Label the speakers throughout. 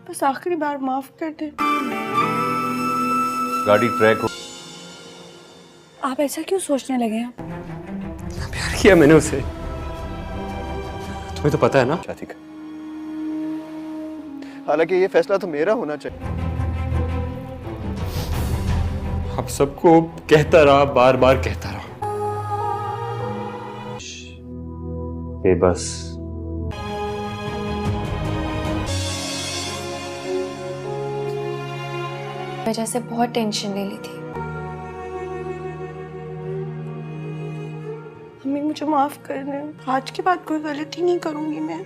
Speaker 1: बस आखिरी बार माफ कर दे।
Speaker 2: गाड़ी ट्रैक हो।
Speaker 1: आप ऐसा क्यों सोचने लगे हैं?
Speaker 3: प्यार किया मैंने उसे, तुम्हें तो पता है ना।
Speaker 2: शादी का
Speaker 4: हालांकि ये फैसला तो मेरा होना चाहिए।
Speaker 3: अब सबको कहता रहा, बार बार कहता रहा।
Speaker 2: बेबस
Speaker 5: वजह से बहुत टेंशन ले ली थी।
Speaker 1: मम्मी मुझे माफ कर दें, आज के बाद कोई गलती नहीं करूंगी मैं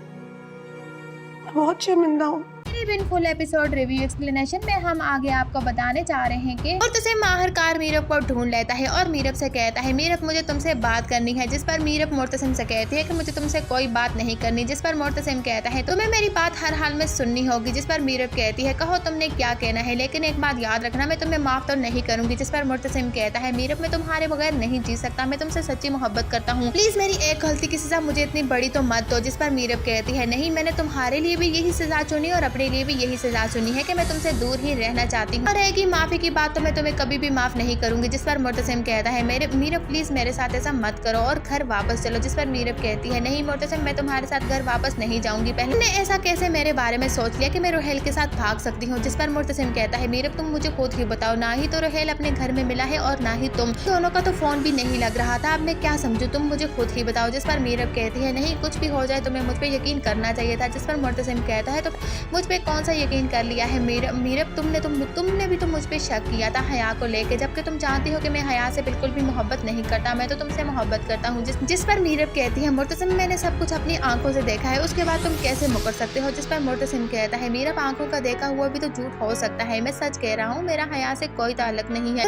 Speaker 1: बहुत शर्मिंदा हूँ।
Speaker 6: In full episode review explanation में हम आगे आपको बताने जा रहे हैं कि मुर्तसिम आखिरकार मीरब को ढूंढ लेता है और मीरब से कहता है मीरब मुझे तुमसे बात करनी है, जिस पर मीरब मुर्तसिम से कहती है कि मुझे तुमसे कोई बात नहीं करनी, जिस पर मुर्तसिम कहता है तुम्हें मेरी बात हर हाल में सुननी होगी, जिस पर मीरब कहती है कहो तुमने क्या कहना है, लेकिन एक बात याद रखना मैं तुम्हें माफ तो नहीं करूंगी, जिस पर मुर्तसिम कहता है मीरब मैं तुम्हारे बगैर नहीं जी सकता, मैं तुमसे सच्ची मोहब्बत करता हूँ, प्लीज मेरी एक गलती की सजा मुझे इतनी बड़ी तो मत दो, जिस पर मीरब कहती है नहीं मैंने तुम्हारे लिए भी यही सजा चुनी और अपने लिए भी यही सजा चुनी है कि मैं तुमसे दूर ही रहना चाहती हूँ और रहेगी माफी की बात तो मैं तुम्हें कभी भी माफ नहीं करूंगी, जिस पर मुर्तसिम कहता है मीरब प्लीज मेरे साथ ऐसा मत करो और घर वापस चलो, जिस पर मीरब कहती है नहीं मुर्तसिम मैं तुम्हारे साथ घर वापस नहीं जाऊंगी, पहले ने ऐसा कैसे मेरे बारे में सोच लिया कि मैं रोहेल के साथ भाग सकती हूँ, जिस पर मुर्तसिम कहता है मीरब तुम मुझे खुद ही बताओ, ना ही तो रोहेल अपने घर में मिला है और ना ही तुम दोनों का तो फोन भी नहीं लग रहा था, अब मैं क्या समझू, तुम मुझे खुद ही बताओ, जिस पर मीरब कहती है नहीं कुछ भी हो जाए तुम्हें मुझ पे यकीन करना चाहिए था, जिस पर मुर्तसिम कहता है तो मुझ पे कौन सा यकीन कर लिया है मीरब तुमने भी तो मुझ पे शक किया था हया को लेके, जबकि तुम जानती हो कि मैं हया से बिल्कुल भी मोहब्बत नहीं करता, मैं तो तुमसे मोहब्बत करता हूँ, जिस पर मीरब कहती है मुर्तसिम मैंने सब कुछ अपनी आंखों से देखा है, उसके बाद तुम कैसे मुकर सकते हो, जिस पर मुर्तसिम कहता है मीरब आंखों का देखा हुआ भी तो झूठ हो सकता है, मैं सच कह रहा हूँ मेरा हया से कोई ताल्लुक नहीं है,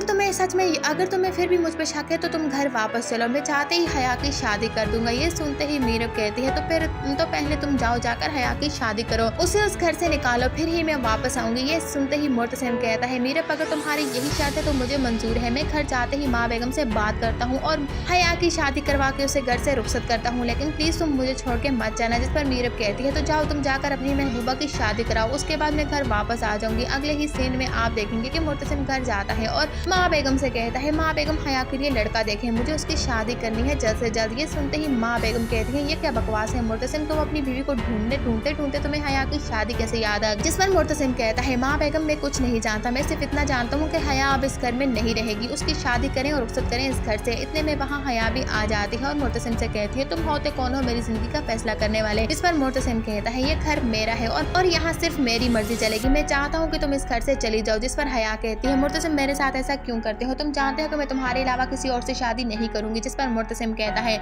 Speaker 6: अगर तुम्हें फिर भी मुझ पे शक है तो तुम घर वापस चलो, मैं चाहते ही हया की शादी कर दूंगा, ये सुनते ही मीरब कहती है तो पहले तुम जाओ जाकर हया की शादी करो, उसे उस घर से निकालो फिर ही मैं वापस आऊंगी, ये सुनते ही मुर्तसिम कहता है मीरब अगर तुम्हारी यही शर्त है तो मुझे मंजूर है, मैं घर जाते ही माँ बेगम से बात करता हूँ और हया की शादी करवा के उसे घर से रुखसत करता हूँ, लेकिन प्लीज तुम मुझे छोड़ के मत जाना, जिस पर मीरब कहती है तो जाओ तुम जाकर अपनी महबूबा की शादी कराओ, उसके बाद मैं घर वापस आ जाऊंगी। अगले ही सीन में आप देखेंगे कि मुर्तसिम घर जाता है और माँ बेगम से कहता है माँ बेगम हया के लिए लड़का देखें, मुझे उसकी शादी करनी है जल्द से जल्द, ये सुनते ही माँ बेगम कहती है ये क्या बकवास है मुर्तसिम, तुम अपनी बीवी को ढूंढते तुम्हें हया की शादी कैसे याद आ गई, जिस पर मुर्तसिम कहता है माँ बेगम मैं कुछ नहीं जानता, मैं सिर्फ इतना जानता हूँ कि हया अब इस घर में नहीं रहेगी, उसकी शादी करें और रुखसत करें इस घर से, इतने में वहाँ हया भी आ जाती है और मुर्तसिम से कहती है तुम होते कौन हो मेरी जिंदगी का फैसला करने वाले, इस पर मुर्तसिम कहता है ये घर मेरा है और यहाँ सिर्फ मेरी मर्जी चलेगी, मैं चाहता हूँ कि तुम इस घर से चली जाओ, जिस पर हया कहती है मुर्तसिम मेरे साथ ऐसा क्यों करते हो, तुम जानते हो कि मैं तुम्हारे अलावा किसी और से शादी नहीं करूंगी, जिस पर मुर्तसिम कहता है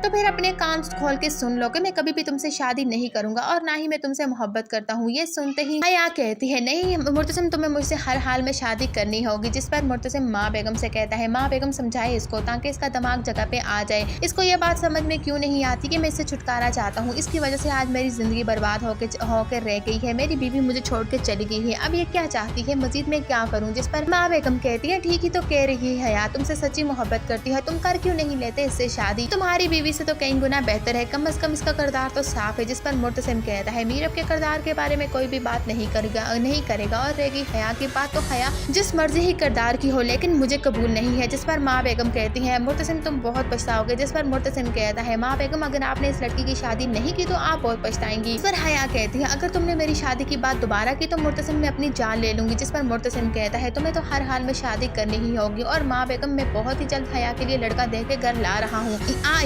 Speaker 6: तो फिर अपने कान खोल के सुन लो कि मैं कभी भी तुमसे शादी नहीं करूंगा और ना ही मैं तुमसे मोहब्बत करता हूँ, ये सुनते ही हया कहती है नहीं मुर्तसिम तुम्हें मुझसे हर हाल में शादी करनी होगी, जिस पर मुर्तसिम माँ बेगम से कहता है माँ बेगम समझाए इसको ताकि इसका दिमाग जगह पे आ जाए, इसको ये बात समझ में क्यों नहीं आती कि मैं इससे छुटकारा चाहता हूँ, इसकी वजह से आज मेरी जिंदगी बर्बाद होकर रह गई है, मेरी बीवी मुझे छोड़ के चली गई है, अब ये क्या चाहती है मजीद मैं क्या करूँ, जिस पर माँ बेगम कहती है ठीक ही तो कह रही है हया तुमसे सच्ची मोहब्बत करती है, तुम कर क्यों नहीं लेते इससे शादी, तुम्हारी बीवी से तो कई गुना बेहतर है, कम से कम इसका किरदार तो साफ है, जिस पर मुर्तसिम कहता है मीरब के किरदार के बारे में कोई भी बात नहीं करेगा और रहेगी हया की बात तो हया जिस मर्जी ही किरदार की हो लेकिन मुझे कबूल नहीं है, जिस पर माँ बेगम कहती है मुर्तसिम तुम बहुत पछताओगे, जिस पर मुर्तसिम कहता है माँ बेगम अगर आपने इस लड़की की शादी नहीं की तो आप बहुत पछताएंगी, इस पर हया कहती है अगर तुमने मेरी शादी की बात दोबारा की तो मुर्तसिम मैं अपनी जान ले लूंगी, जिस पर मुर्तसिम कहता है तुम्हें तो हर हाल में शादी करनी ही होगी और माँ बेगम मैं बहुत ही जल्द हया के लिए लड़का देख के घर ला रहा हूँ,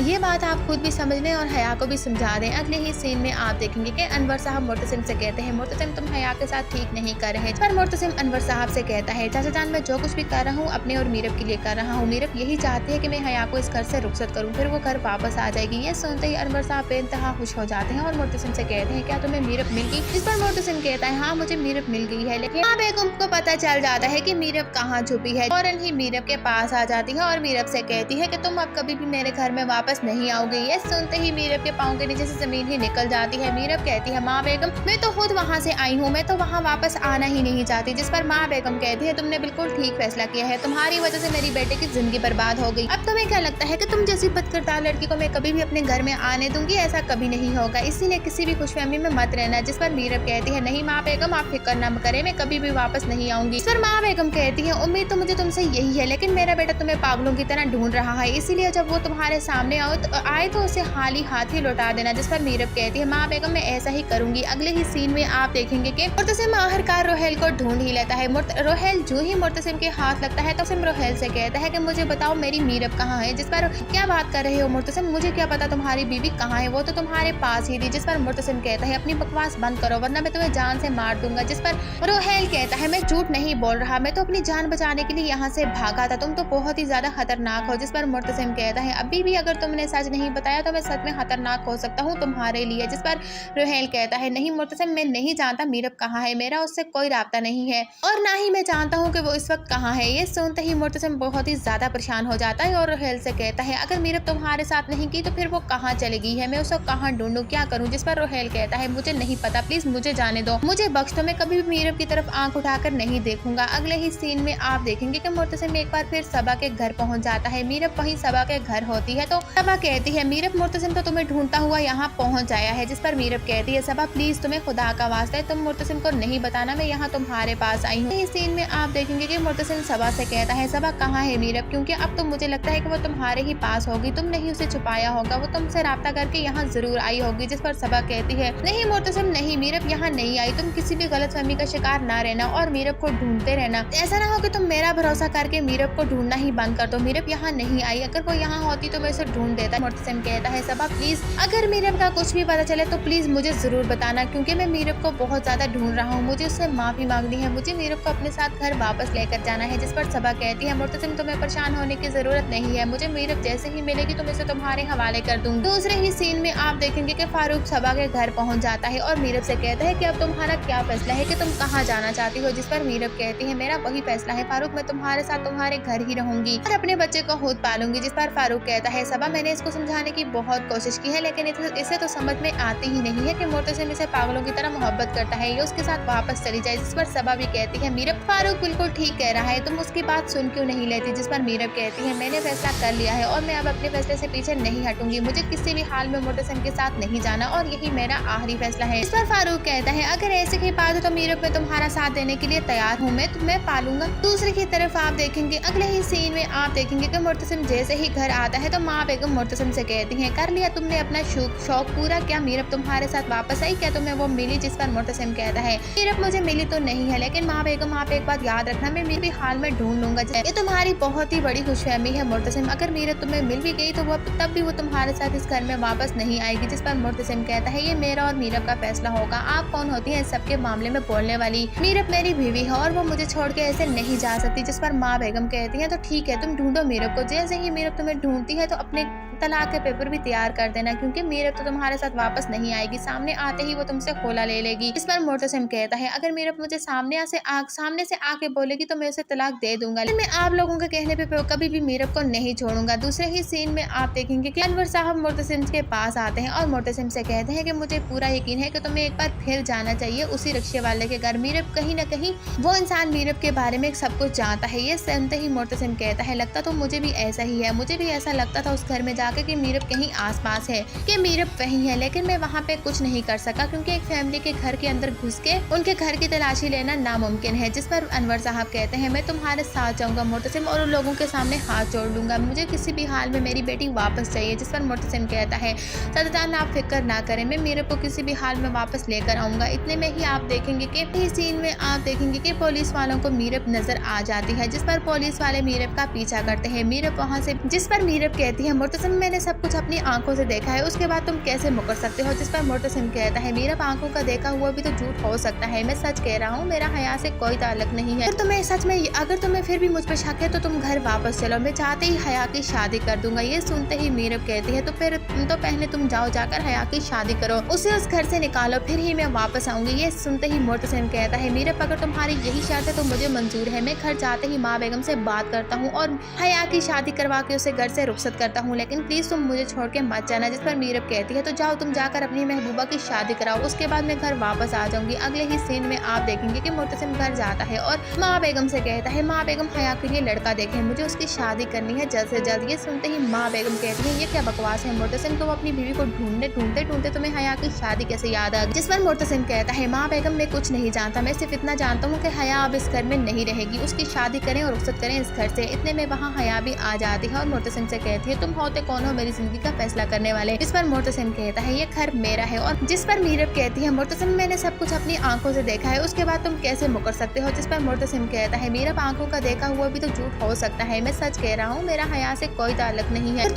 Speaker 6: ये बात आप खुद भी समझ लें और हया को भी समझा दें। अगले ही सीन में आप देखेंगे कि अनवर साहब मुर्तसिम से कहते हैं मुर्तसिम तुम हया के साथ ठीक नहीं कर रहे, पर मुर्तसिम अनवर साहब से कहता है चाचा जान मैं जो कुछ भी कर रहा हूँ अपने और मीरब के लिए कर रहा हूँ, मीरब यही चाहती है कि मैं हया को इस घर से रुखसत करूँ फिर वो घर वापस आ जाएगी, ये सुनते ही अनवर साहब बेइंतहा खुश हो जाते हैं और मुर्तसिम से कहते हैं क्या तुम्हें मीरब मिल गई, इस पर मुर्तसिम कहता है हाँ मुझे मीरब मिल गई है, लेकिन माँ बेगम को पता चल जाता है कि मीरब कहाँ छुपी है और ही मीरब के पास आ जाती है और मीरब से कहती है कि तुम अब कभी भी मेरे घर में वापस नहीं आओगे, ये सुनते ही मीरब के पाँव के नीचे से जमीन ही निकल जाती है, मीरब कहती है माँ बेगम मैं तो खुद वहाँ से आई हूँ, मैं तो वहाँ वापस आना ही नहीं चाहती। जिस पर माँ बेगम कहती है तुमने बिल्कुल ठीक फैसला किया है, तुम्हारी वजह से मेरी बेटे की जिंदगी बर्बाद हो गई। अब तुम्हें क्या लगता है कि तुम जैसी बदकिरदार लड़की को मैं कभी भी अपने घर में आने दूंगी? ऐसा कभी नहीं होगा, इसीलिए किसी भी खुशफहमी में मत रहना। जिस पर मीरब कहती है नहीं माँ बेगम, आप फिक्र न करें, मैं कभी भी वापस नहीं आऊंगी। इस पर माँ बेगम कहती है उम्मीद तो मुझे तुमसे यही है, लेकिन मेरा बेटा तुम्हें पागलों की तरह ढूंढ रहा है, इसीलिए जब वो तुम्हारे सामने आए तो उसे खाली हाथ ही लौटा देना। जिस पर मीरब कहती है माँ बेगम मैं ऐसा ही करूंगी। अगले ही सीन में आप देखेंगे कि मुर्तसिम आखिरकार रोहेल को ढूंढ ही लेता है। रोहेल जो ही मुर्तसिम के हाथ लगता है तो रोहेल से कहता है कि मुझे बताओ मेरी मीरब कहाँ है। जिस पर क्या बात कर रहे हो मुर्तसिम, मुझे क्या पता तुम्हारी बीवी कहाँ है, वो तो तुम्हारे पास ही थी। जिस पर मुर्तसिम कहता है अपनी बकवास बंद करो वरना मैं तुम्हें जान से मार दूंगा। जिस पर रोहेल कहता है मैं झूठ नहीं बोल रहा, मैं तो अपनी जान बचाने के लिए यहाँ से भागा था, तुम तो बहुत ही ज्यादा खतरनाक हो। जिस पर मुर्तसिम कहता है अभी भी अगर तुमने सच नहीं बताया तो मैं सच में खतरनाक हो सकता हूँ तुम्हारे लिए। जिस पर रोहेल कहता है नहीं मुर्तसिम, मैं नहीं जानता मीरब कहाँ है, मेरा उससे कोई राब्ता नहीं है और ना ही मैं जानता हूँ कि वो इस वक्त कहाँ है। ये सुनते ही मुर्तसिम बहुत ही ज्यादा परेशान हो जाता है और रोहेल से कहता है अगर मीरब तुम्हारे साथ नहीं की तो फिर वो कहाँ चली गई है, मैं उसको कहाँ ढूंढूं, क्या करूँ। जिस पर रोहेल कहता है मुझे नहीं पता, प्लीज मुझे जाने दो, मुझे बख्श दो, मैं कभी भी मीरब की तरफ आंख उठाकर नहीं देखूंगा। अगले ही सीन में आप देखेंगे कि मुर्तसिम एक बार फिर सबा के घर पहुंच जाता है। मीरब वहीं सबा के घर होती है तो सबा कहती है मीरब मुर्तसिम तो तुम्हें ढूंढता हुआ यहाँ पहुंच आया है। जिस पर मीरब कहती है सबा प्लीज तुम्हें खुदा का वास्ता है तुम मुर्तसिम को नहीं बताना, मैं यहाँ तुम्हारे पास आई हूँ। इस सीन में आप देखेंगे कि मुर्तसिम सबा से कहता है सबा कहाँ है मीरब, क्योंकि अब तो मुझे लगता है कि वो तुम्हारे ही पास होगी, तुमने ही उसे छुपाया होगा, वो तुमसे राब्ता करके यहाँ जरूर आई होगी। जिस पर सबा कहती है नहीं मुर्तसिम नहीं, मीरब यहाँ नहीं आई, तुम किसी भी गलतफहमी का शिकार ना रहना और मीरब को ढूंढते रहना, ऐसा ना हो कि तुम मेरा भरोसा करके मीरब को ढूंढना ही बंद कर दो। मीरब यहाँ नहीं आई, अगर वो यहाँ होती तो मैं उसे ढूंढ देता। मुर्तसिम कहता है सबा प्लीज अगर मीरब का कुछ भी पता चले तो प्लीज मुझे जरूर बताना, क्योंकि मैं मीरब को बहुत ज्यादा ढूंढ रहा हूँ, मुझे उससे माफी मांगनी है, मुझे मीरब को अपने साथ घर वापस लेकर जाना है। जिस पर सबा कहती है मुर्तसिम तुम्हें परेशान होने की जरूरत नहीं है, मुझे मीरब जैसे ही मिलेगी तो मैं इसे तुम्हारे हवाले कर दूंगी। दूसरे ही सीन में आप देखेंगे कि फारूक सबा के घर पहुंच जाता है और मीरब से कहता है कि अब तुम्हारा क्या फैसला है कि तुम कहाँ जाना चाहती हो। जिस पर मीरब कहती है मेरा वही फैसला है फारूक, मैं तुम्हारे साथ तुम्हारे घर ही रहूंगी और अपने बच्चे को खुद पालूंगी। जिस पर फारूक कहता है सबा मैंने इसको समझाने की बहुत कोशिश की है लेकिन इसे तो समझ में आती ही नहीं है कि मुर्तसिम इसे पागलों की तरह मोहब्बत करता है, ये उसके साथ वापस चली जाए। जिस पर सबा भी कहती है मीरब फारूक बिल्कुल ठीक कह रहा है, तुम उसकी बात सुन क्यों नहीं लेती। जिस पर मीरब कहती है मैंने फैसला कर लिया है और मैं अब अपने फैसले से पीछे नहीं हटूंगी, मुझे किसी भी हाल में मुर्तसिम के साथ नहीं जाना और यही मेरा आखिरी फैसला है। इस पर फारूक कहता है अगर ऐसे की बात है तो मीरब मैं तुम्हारा साथ देने के लिए तैयार हूँ, मैं तुम्हें पालूंगा। दूसरी की तरफ आप देखेंगे अगले ही सीन में आप देखेंगे कि मुर्तसिम जैसे ही घर आता है तो माँ बेगम मुर्तसिम से कहती है कर लिया तुमने अपना शौक पूरा, क्या मीरब तुम्हारे साथ वापस आई, क्या तुम्हें वो मिली। जिस पर मुर्तसिम कहता है मीरब मुझे मिली तो नहीं है लेकिन माँ बेगम आप एक बात याद रखना, मैं मेरी हाल में ढूंढ लूंगा। ये तुम्हारी बहुत ही बड़ी खुशफहमी है मुर्तसिम, अगर मीरब तुम्हें मिल भी गई तो वो तब भी वो तुम्हारे साथ इस घर में वापस नहीं आएगी। जिस पर मुर्तसिम कहता है ये मेरा और मीरब का फैसला होगा, आप कौन होती है इस सबके मामले में बोलने वाली, मीरब मेरी बीवी है और वो मुझे छोड़ के ऐसे नहीं जा सकती। जिस पर माँ बेगम कहती है तो ठीक है तुम ढूंढो मीरब को, जैसे ही मीरब तुम्हें ढूंढती है तो अपने तलाक के पेपर भी तैयार कर देना, क्योंकि मीरब तो तुम्हारे साथ वापस नहीं आएगी, सामने आते ही वो तुमसे खोला ले लेगी। इस पर मुर्तसिम कहता है अगर मीरब मुझे सामने से आके बोलेगी तो मैं उसे तलाक दे दूंगा, लेकिन मैं आप लोगों के कहने पे कभी भी मीरब को नहीं छोड़ूंगा। दूसरे ही सीन में आप देखेंगे कि अनवर साहब मुर्तसिम के पास आते हैं और मुर्तसिम से कहते हैं कि मुझे पूरा यकीन है कि तुम्हें एक बार फिर जाना चाहिए उसी रिक्शे वाले के घर, मीरब कहीं न कहीं वो इंसान मीरब के बारे में सब कुछ जानता है। ये सुनते ही मुर्तसिम कहता है लगता तो मुझे भी ऐसा ही है, मुझे भी ऐसा लगता था उस घर में जाके कि मीरब कहीं आसपास है, कि मीरब वहीं है, लेकिन मैं वहाँ पे कुछ नहीं कर सका क्योंकि एक फैमिली के घर के अंदर घुस के उनके घर की तलाशी लेना नामुमकिन है। जिस पर अनवर साहब कहते हैं मैं तुम्हारे साथ जाऊंगा मुर्तसिम और उन लोगों के सामने हाथ जोड़ लूंगा, मुझे किसी भी हाल में मेरी बेटी वापस चाहिए। जिस पर मुर्तसिम कहता है सदजान आप फिक्र ना करें, मैं मीरब को किसी भी हाल में वापस लेकर आऊंगा। इतने में ही आप देखेंगे कि इस सीन में आप देखेंगे कि पुलिस वालों को मीरब नजर आ जाती है, जिस पर पुलिस वाले मीरब का पीछा करते हैं। मीरब वहाँ से, जिस पर मीरब कहती है मुर्तसिम मैंने सब कुछ अपनी आंखों से देखा है, उसके बाद तुम कैसे मुकर सकते हो। जिस पर मुर्तसिम कहता है मीरब आंखों का देखा हुआ भी तो झूठ हो सकता है, मैं सच कह रहा हूँ, मेरा हया से कोई ताल्लुक नहीं है। अगर तुम्हें फिर भी मुझ पर शक है तो तुम घर वापस चलो, मैं चाहते ही हया की शादी कर दूंगा। ये सुनते ही मीरब कहती है तो फिर तो पहले तुम जाओ जाकर हया की शादी करो, उसे उस घर से निकालो, फिर ही मैं वापस आऊंगी। ये सुनते ही मुर्तसिम कहता है मीरब अगर तुम्हारी यही शर्त है तो मुझे मंजूर है, मैं घर जाते ही माँ बेगम से बात करता हूँ और हया की शादी करवा के उसे घर से रुखसत करता हूँ, लेकिन प्लीज तुम मुझे छोड़ के मत जाना। जिस पर मीरब कहती है तो जाओ तुम जाकर अपनी महबूबा की शादी कराओ, उसके बाद मैं घर वापस आ जाऊंगी। अगले ही सीन में आप देखेंगे कि मुर्तसिम घर जाता है और माँ बेगम से कहता है, माँ बेगम हया के लिए लड़का देखें, मुझे उसकी शादी करनी है जल्द से जल्द। ये सुनते ही माँ बेगम कहती है, ये क्या बकवास है मुर्तसिम, तुम अपनी बीवी को ढूंढते तुम्हें हया की शादी कैसे याद आ गई। जिस पर मुर्तसिम कहता है, माँ बेगम मैं कुछ नहीं जानता, मैं सिर्फ इतना जानता हूँ कि हया अब इस घर में नहीं रहेगी, उसकी शादी करें और रुखसत करें इस घर से। इतने में वहाँ हया भी आ जाती है और मुर्तसिम से कहती है, तुम होते कौन हो मेरी जिंदगी का फैसला करने वाले। इस पर मुर्तसिम कहता है, ये घर मेरा है। और जिस पर मीरब कहती है, मुर्तसिम मैंने सब कुछ अपनी आंखों से देखा है, उसके बाद तुम कैसे मुकर सकते हो। जिस पर मुर्तसिम कहता है, मीरब आंखों का देखा हुआ भी तो झूठ हो सकता है, मैं सच कह रहा हूँ, मेरा हया से कोई ताल्लुक नहीं है।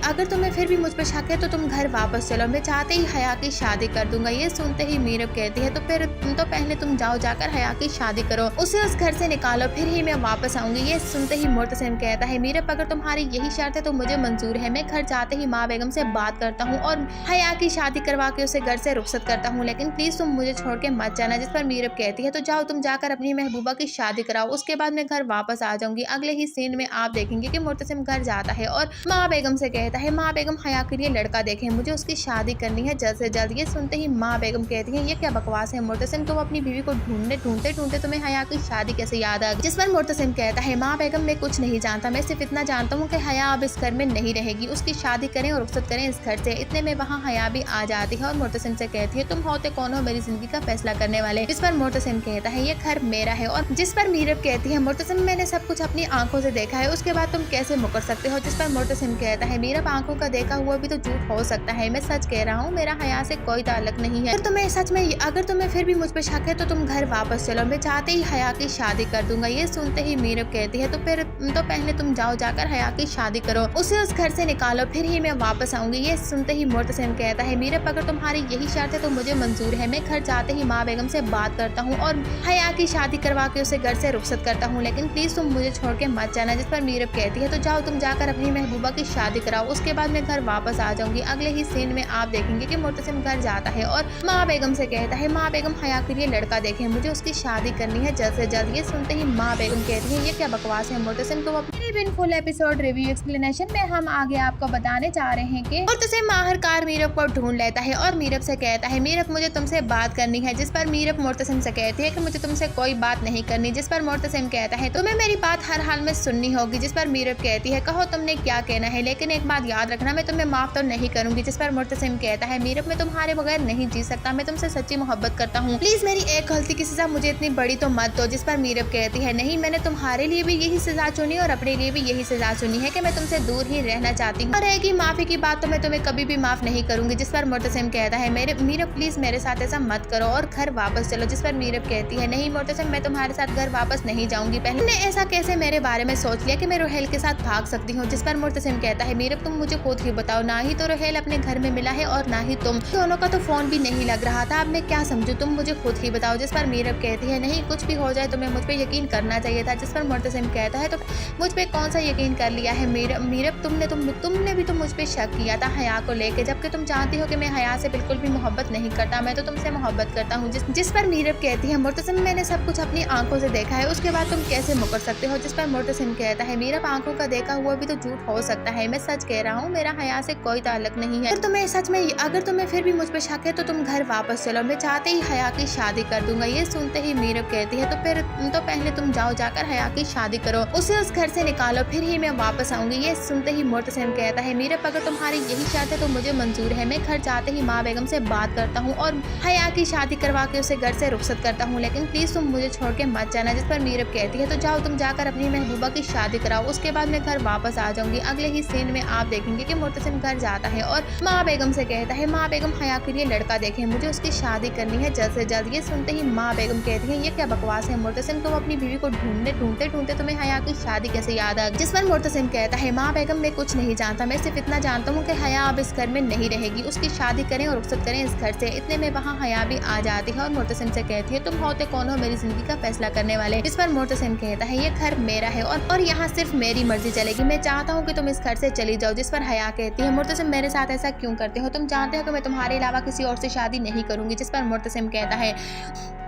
Speaker 6: अगर तुम्हें फिर भी मुझ पर शक है तो तुम घर वापस चलो, मैं चाहते ही हया की शादी कर दूंगा। ये सुनते ही मीरब कहती है, तो पहले तुम जाओ जाकर हया की शादी करो, उसे उस घर से निकालो, फिर ही मैं वापस आऊंगी। ये सुनते ही मुर्तसिम कहता है, मीरब अगर तुम्हारी यही शर्त है तो मुझे मंजूर है, मैं घर जाते ही माँ बेगम से बात करता हूँ और हया की शादी करवा के उसे घर से रुखसत करता हूँ, लेकिन प्लीज तुम मुझे छोड़ के मत जाना। जिस पर मीरब कहती है, तो जाओ तुम जाकर अपनी महबूबा की शादी कराओ, उसके बाद मैं घर वापस आ जाऊंगी। अगले ही सीन में आप देखेंगे कि मुर्तसिम घर जाता है और माँ बेगम से कहता है, माँ बेगम हया के लिए लड़का देखें, मुझे उसकी शादी करनी है जल्द से जल्द। ये सुनते ही माँ बेगम कहती है, ये क्या बकवास है मुर्तसिम, तुम अपनी बीवी को ढूंढते तुम्हें हया की शादी कैसे याद आ गई। जिस पर मुर्तसिम कहता है, माँ बेगम मैं कुछ नहीं जानता, मैं सिर्फ इतना जानता हूँ कि हया अब इस घर में नहीं रहेगी, उसकी शादी करें और रुखसत करें इस घर से। इतने में वहाँ हया भी आ जाती है और मुर्तसिम से कहती है, तुम होते कौन हो मेरी जिंदगी का फैसला करने वाले। इस पर मुर्तसिम कहता है, ये घर मेरा है। और जिस पर मीरब कहती है, मुर्तसिम मैंने सब कुछ अपनी आंखों से देखा है, उसके बाद तुम कैसे मुकर सकते हो। जिस पर मुर्तसिम कहता है, मीरब आंखों का देखा हुआ भी तो झूठ हो सकता है, मैं सच कह रहा हूँ, मेरा हया से कोई ताल्लुक नहीं है। अगर तुम्हें फिर भी मुझ पर शक है तो तुम घर वापस चलो, मैं चाहते ही हया की शादी कर दूंगा। ये सुनते ही मीरब कहती है, तो पहले तुम जाओ जाकर हया की शादी करो, उसे उस घर से निकालो, फिर ही मैं वापस आऊंगी। ये सुनते ही मुर्तसिम कहता है, मीरब अगर तुम्हारी यही शर्त है तो मुझे मंजूर है, मैं घर जाते ही माँ बेगम से बात करता हूँ और हया की शादी करवा के उसे घर से रुखसत करता हूँ, लेकिन प्लीज तुम मुझे छोड़ के मत जाना। जिस पर मीरब कहती है, तो जाओ तुम जाकर अपनी महबूबा की शादी कराओ, उसके बाद मैं घर वापस आ जाऊंगी। अगले ही सीन में आप देखेंगे कि मुर्तसिम घर जाता है और माँ बेगम से कहता है, माँ बेगम हया के लिए लड़का देखें, मुझे उसकी शादी करनी है जल्द से जल्द। ये सुनते ही माँ बेगम कहती है, ये क्या बकवास है मुर्तसिम, तो अपने फुल एपिसोड रिव्यू एक्सप्लेनेशन में हम आगे आपको बताने जा रहे हैं कि मुर्तसिम माहरकार मीरब को ढूंढ लेता है और मीरब से कहता है, मीरब मुझे तुमसे बात करनी है। जिस पर मीरब मुर्तसिम से कहती है कि मुझे तुमसे कोई बात नहीं करनी। जिस पर मुर्तसिम कहता है, तुम्हें मेरी बात हर हाल में सुननी होगी। जिस पर मीरब कहती है, कहो तुमने क्या कहना है, लेकिन एक बात याद रखना, मैं तुम्हें माफ तो नहीं करूंगी। जिस पर मुर्तसिम कहता है, मीरब मैं तुम्हारे बगैर नहीं जी सकता, मैं तुमसे सच्ची मोहब्बत करता हूँ, प्लीज मेरी एक गलती की सजा मुझे इतनी बड़ी तो मत दो। जिस पर मीरब कहती है, नहीं मैंने तुम्हारे लिए भी यही सजा चुनी और अपने लिए भी यही सजा चुनी है कि मैं तुमसे दूर ही रहना चाहती हूँ, और रहेगी माफी की बात तो मैं तुम्हें कभी भी माफ नहीं करूंगी। जिस पर मुर्तसिम कहता है, मीरब प्लीज मेरे साथ ऐसा मत करो और घर वापस चलो। जिस पर मीरब कहती है, नहीं मुर्तसिम मैं तुम्हारे साथ घर वापस नहीं जाऊंगी, पहले तुमने ऐसा कैसे मेरे बारे में सोच लिया कि मैं रोहेल के साथ भाग सकती हूँ। जिस पर मुर्तसिम कहता है, मीरब तुम मुझे खुद ही बताओ, ना ही तो रोहेल अपने घर में मिला है और ना ही तुम दोनों का तो फोन भी नहीं लग रहा था, अब मैं क्या समझू, तुम मुझे खुद ही बताओ। जिस पर मीरब कहती है, नहीं कुछ भी हो जाए तुम्हें मुझ पे यकीन करना चाहिए था। जिस पर मुर्तसिम कहता है, तो मुझ पे कौन सा यकीन कर लिया है मीरब, तुमने भी तो मुझ पे शक किया था हया को लेके, जबकि तुम जानती हो कि मैं हया से बिल्कुल भी मोहब्बत नहीं करता, मैं तो तुमसे मोहब्बत करता हूँ। जिस पर मीरब कहती है, मुर्तसिम मैंने सब कुछ अपनी आंखों से देखा है, उसके बाद तुम कैसे मुकर सकते हो। जिस पर मुर्तसिम कहता है, मीरब आंखों का देखा हुआ भी तो झूठ हो सकता है, मैं सच कह रहा हूँ, मेरा हया से कोई ताल्लुक नहीं है। अगर तुम्हें फिर भी मुझ पे शक है तो तुम घर वापस चलो, मैं चाहते ही हया की शादी कर दूंगा। ये सुनते ही मीरब कहती है, तो पहले तुम जाओ जाकर हया की शादी करो, उसे उस घर से निकालो, फिर ही मैं वापस आऊंगी। ये सुनते ही मुर्तसिम कहता है, मीरब अगर तुम्हारी यही शर्त है तो मुझे मंजूर है, मैं घर जाते ही माँ बेगम से बात करता हूँ और हया की शादी करवा के उसे घर से रुखसत करता हूँ, लेकिन प्लीज तुम मुझे छोड़ के मत जाना। जिस पर मीरब कहती है, तो जाओ तुम जाकर अपनी महबूबा की शादी कराओ, उसके बाद मैं घर वापस आ जाऊंगी। अगले ही सीन में आप देखेंगे कि मुर्तसिम घर जाता है और माँ बेगम से कहता है, माँ बेगम हया के लिए लड़का देखें, मुझे उसकी शादी करनी है जल्द से जल्द। ये सुनते ही माँ बेगम कहती है, ये क्या बकवास है मुर्तसिम, तुम अपनी बीवी को ढूंढते तुम्हें हया की शादी कैसे याद आ गई। जिस पर मुर्तसिम कहता है, माँ बेगम मैं कुछ नहीं जानता, मैं सिर्फ इतना जानता हूँ कि हया अब इस घर में नहीं रहेगी, उसकी शादी करें और रुखसत करें इस घर से। इतने में वहाँ हया भी आ जाती है और मुर्तसिम से कहती है, तुम होते कौन हो मेरी जिंदगी का फैसला करने वाले। इस पर मुर्तसिम कहता है, ये घर मेरा है और यहाँ सिर्फ मेरी मर्जी चलेगी, मैं चाहता हूँ कि तुम इस घर से चली जाओ। जिस पर हया कहती है, मुर्तसिम मेरे साथ ऐसा क्यों करते हो, तुम जानते हो कि मैं तुम्हारे अलावा किसी और से शादी नहीं करूंगी। जिस पर मुर्तसिम कहता है,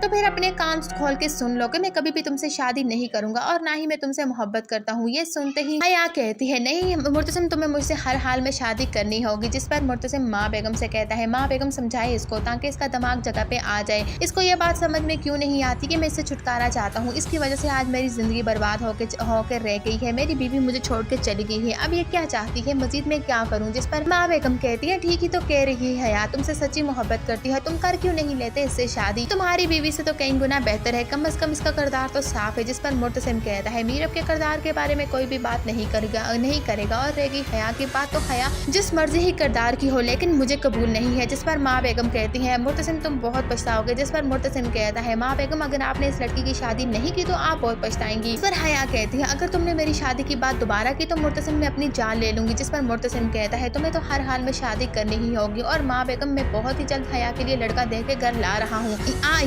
Speaker 6: तो फिर अपने कान खोल के सुन लो कि मैं कभी भी तुमसे शादी नहीं करूंगा और ना ही मैं तुमसे मोहब्बत करता हूँ। हूँ। ये सुनते ही हया कहती है नहीं मुर्तसिम तुम्हें मुझसे हर हाल में शादी करनी होगी, जिस पर मुर्तसिम माँ बेगम से कहता है माँ बेगम समझाए इसको ताकि इसका दिमाग जगह पे आ जाए। इसको ये बात समझ में क्यों नहीं आती कि मैं इससे छुटकारा चाहता हूँ, इसकी वजह से आज मेरी जिंदगी बर्बाद होकर रह गई है, मेरी बीवी मुझे छोड़ के चली गई है, अब ये क्या चाहती है, मजीद मैं क्या करूँ। जिस पर माँ बेगम कहती है ठीक ही तो कह रही है हया, तुमसे सच्ची मोहब्बत करती है, तुम कर क्यों नहीं लेते इससे शादी, तुम्हारी बीवी से तो कई गुना बेहतर है, कम से कम इसका किरदार तो साफ है। जिस पर मुर्तसिम कहता है मीरब के किरदार के बारे में कोई भी बात नहीं करेगा और रहेगी हया की बात तो हया जिस मर्जी ही किरदार की हो लेकिन मुझे कबूल नहीं है। जिस पर माँ बेगम कहती है मुर्तसिम तुम बहुत पछताओगे। जिस पर मुर्तसिम कहता है माँ बेगम अगर आपने इस लड़की की शादी नहीं की तो आप बहुत पछताएंगी। इस पर हया कहती है अगर तुमने मेरी शादी की बात दोबारा की तो मुर्तसिम मैं अपनी जान ले लूंगी। जिस पर मुर्तसिम कहता है तुम्हें तो हर हाल में शादी करनी ही होगी और माँ बेगम मैं बहुत ही जल्द हया के लिए लड़का देख के घर ला रहा हूँ।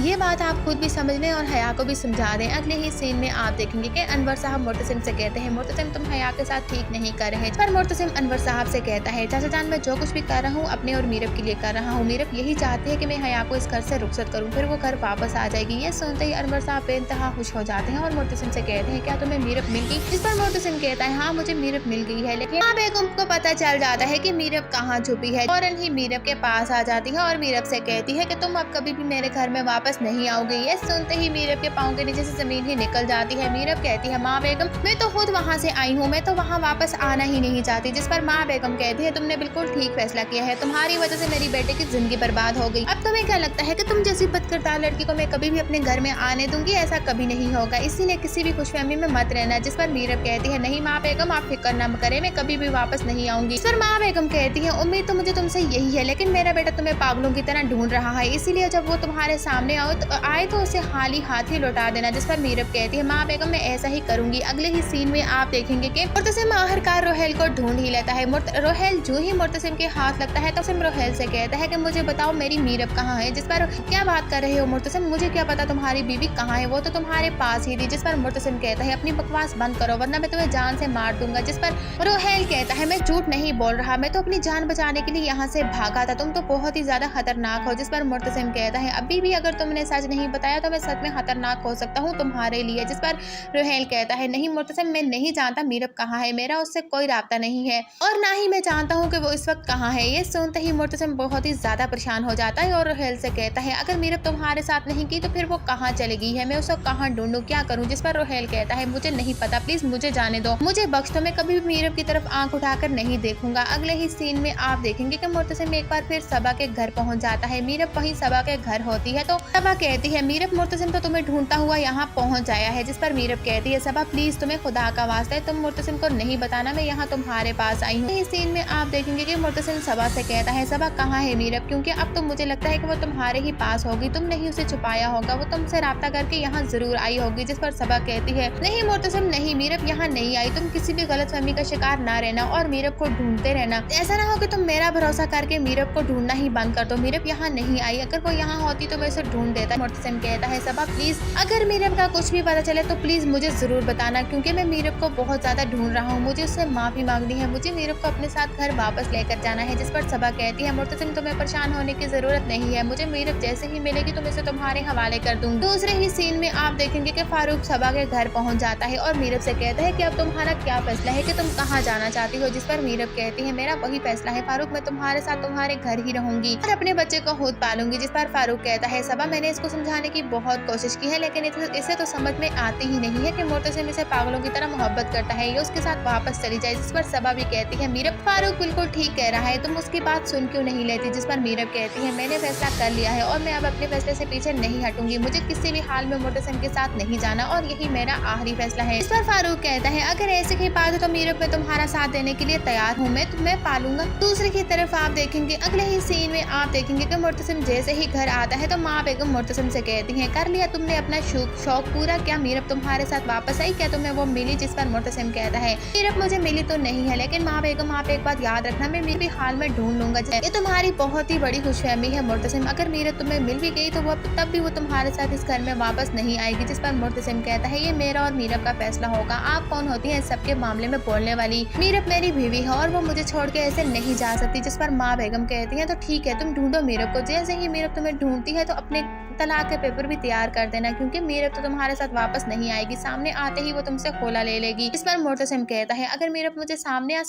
Speaker 6: ये बात आप खुद भी समझ लें और हया को भी समझा दें। अगले ही सीन में आप देखेंगे कि अनवर साहब मुर्तसिम से कहते हैं मुर्तसिम तुम हया के साथ ठीक नहीं कर रहे। पर मुर्तसिम अनवर साहब से कहता है चाचा जान मैं जो कुछ भी कर रहा हूँ अपने और मीरब के लिए कर रहा हूँ, मीरब यही चाहती है कि मैं हया को इस घर से रुखसत करूँ फिर वो घर वापस आ जाएगी। ये सुनते ही अनवर साहब बेइंतहा खुश हो जाते हैं और मुर्तसिम से कहते हैं क्या तुम्हें मीरब मिल गई। इस पर मुर्तसिम कहता है हाँ मुझे मीरब मिल गई है। लेकिन माँ बेगम को पता चल जाता है कि मीरब कहाँ छुपी है, फौरन ही मीरब के पास आ जाती है और मीरब से कहती है कि तुम अब कभी भी मेरे घर में वापस नहीं आओगे। ये सुनते ही मीरब के पाँव के नीचे से जमीन ही निकल जाती है। मीरब कहती है माँ बेगम मैं तो खुद वहाँ से आई हूँ, मैं तो वहाँ वापस आना ही नहीं चाहती। जिस पर माँ बेगम कहती है तुमने बिल्कुल ठीक फैसला किया है, तुम्हारी वजह से मेरी बेटे की जिंदगी बर्बाद हो गई। अब तुम्हें क्या लगता है कि तुम जैसी बदकिरदार लड़की को मैं कभी भी अपने घर में आने दूंगी? ऐसा कभी नहीं होगा, इसीलिए किसी भी खुशफहमी में मत रहना। जिस पर मीरब कहती है नहीं माँ बेगम आप फिक्र न करें, मैं कभी भी वापस नहीं आऊंगी। इस पर माँ बेगम कहती है उम्मीद तो मुझे तुमसे यही है लेकिन मेरा बेटा तुम्हें पागलों की तरह ढूंढ रहा है, इसीलिए जब वो तुम्हारे सामने आए तो उसे खाली हाथ ही लौटा देना। जिस पर मीरब कहती है माँ बेगम मैं ऐसा ही करूंगी। अगले ही सीन में आप देखेंगे कि मुर्तसिम आखिरकार रोहेल को ढूंढ ही लेता है। रोहेल जो ही मुर्तसिम के हाथ लगता है तो सिम रोहेल से कहता है कि मुझे बताओ मेरी मीरब कहाँ है। जिस पर क्या बात कर रहे हो मुर्तसिम, मुझे क्या पता तुम्हारी बीवी कहाँ है, वो तो तुम्हारे पास ही थी। जिस पर मुर्तसिम कहता है अपनी बकवास बंद करो वरना मैं तुम्हें जान से मार दूंगा। जिस पर रोहेल कहता है मैं झूठ नहीं बोल रहा, मैं तो अपनी जान बचाने के लिए यहाँ से भागा था, तुम तो बहुत ही ज्यादा खतरनाक हो। जिस पर मुर्तसिम कहता है अभी भी अगर तुमने सच नहीं बताया तो मैं सच में खतरनाक हो सकता हूँ तुम्हारे लिए। जिस पर रोहेल कहता है नहीं मुर्तसिम मैं नहीं जानता मीरब कहाँ है, मेरा उससे कोई राब्ता नहीं है और ना ही मैं जानता हूँ कि वो इस वक्त कहाँ है। ये सुनते ही मुर्तसिम बहुत ही ज्यादा परेशान हो जाता है और रोहेल से कहता है अगर मीरब तुम्हारे साथ नहीं की तो फिर वो कहाँ चली गई है, मैं उसको कहाँ ढूंढूं, क्या करूँ। जिस पर रोहेल कहता है मुझे नहीं पता, प्लीज मुझे जाने दो, मुझे बख्श दो, मैं कभी भी मीरब की तरफ आंख उठाकर नहीं देखूंगा। अगले ही सीन में आप देखेंगे कि मुर्तसिम एक बार फिर सबा के घर पहुंच जाता है। मीरब वहीं सबा के घर होती है तो सबा कहती है मीरब मुर्तसिम तो तुम्हें ढूंढता हुआ यहाँ पहुंच आया है। जिस पर मीरब कहती है सबा प्लीज तुम्हें खुदा का वास्ता है तुम मुर्तसिम को नहीं बताना, मैं यहाँ तुम्हारे पास आई हूँ। इस सीन में आप देखेंगे कि मुर्तसिम सबा से कहता है सबा कहाँ है मीरब, क्योंकि अब तो मुझे लगता है कि वो तुम्हारे ही पास होगी, तुमने ही उसे छुपाया होगा, वो तुमसे राब्ता करके यहाँ जरूर आई होगी। जिस पर सबा कहती है नहीं मुर्तसिम नहीं, मीरब यहाँ नहीं आई, तुम किसी भी गलतफहमी का शिकार ना रहना और मीरब को ढूंढते रहना, ऐसा ना हो कि तुम मेरा भरोसा करके मीरब को ढूंढना ही बंद कर दो। मीरब यहाँ नहीं आई, अगर वो यहाँ होती तो मैं उसे ढूंढ देता। मुर्तसिम कहता है सबा प्लीज अगर मीरब का कुछ भी पता चले तो प्लीज मुझे जरूर बताना, क्योंकि मैं मीरब को बहुत ज्यादा ढूंढ रहा हूँ, मुझे उससे माफी मांगनी है, मुझे मीरब को अपने साथ घर वापस लेकर जाना है। जिस पर सबा कहती है मुर्तसिम तुम्हें परेशान होने की जरूरत नहीं है, मुझे मीरब जैसे ही मिलेगी तो मैं इसे तुम्हारे हवाले कर दूंगी। दूसरे ही सीन में आप देखेंगे कि फारूक सबा के घर पहुंच जाता है और मीरब से कहता है कि अब तुम्हारा क्या फैसला है कि तुम कहाँ जाना चाहती हो। जिस पर मीरब कहती है मेरा वही फैसला है फारूक, मैं तुम्हारे साथ तुम्हारे घर ही रहूंगी और अपने बच्चे को खुद पालूंगी। जिस पर फारूक कहता है सबा मैंने इसको समझाने की बहुत कोशिश की है लेकिन इसे तो समझ में आती ही नहीं है कि मुर्तसिम इसे पागलों की तरह मोहब्बत करता है, ये उसके साथ वापस चली जाए। जिस पर सबा भी कहती है मीरब फारूक बिल्कुल ठीक कह रहा है, तुम उसकी बात सुन क्यों नहीं लेती। जिस पर मीरब कहती है मैंने फैसला कर लिया है और मैं अब अपने फैसले से पीछे नहीं हटूंगी, मुझे किसी भी हाल में मुर्तसिम के साथ नहीं जाना और यही मेरा आखिरी फैसला है। इस पर फारूक कहता है अगर ऐसी ही बात है तो मीरब मैं तुम्हारा साथ देने के लिए तैयार हूँ, मैं तुम्हें पालूंगा। दूसरी की तरफ आप देखेंगे अगले ही सीन में आप देखेंगे कि मुर्तसिम जैसे ही घर आता है तो माँ बेगम मुर्तसिम से कहती है कर लिया तुमने अपना शौक पूरा, क्या मीरब तुम्हारे साथ वापस आई, क्या तुम्हें वो मिली। जिस पर मुर्तसिम कहता है मीरब मुझे मिली तो नहीं है लेकिन माँ बेगम आप एक बात याद रखना मैं मेरे हाल में ढूंढ लूंगा, ये तुम्हारी बहुत ही बड़ी खुशफहमी है मुर्तसिम, अगर मीरब तुम्हें मिल भी गई तो तब भी वो तुम्हारे साथ इस घर में वापस नहीं आएगी। जिस पर मुर्तसिम कहता है ये मेरा और मीरब का फैसला होगा, आप कौन होती है इस सबके मामले में बोलने वाली, मीरब मेरी बीवी है और वो मुझे छोड़ के ऐसे नहीं जा सकती। जिस पर माँ बेगम कहती है तो ठीक है तुम ढूंढो मीरब को, जैसे ही मीरब तुम्हें ढूंढती है तो अपने तलाक के पेपर भी तैयार कर देना, क्योंकि मीरब तो तुम्हारे साथ वापस नहीं आएगी, सामने आते ही वो तुमसे खोला ले ले लेगी। इस पर मोर्तसिम कहता है अगर मीरब मुझे सामने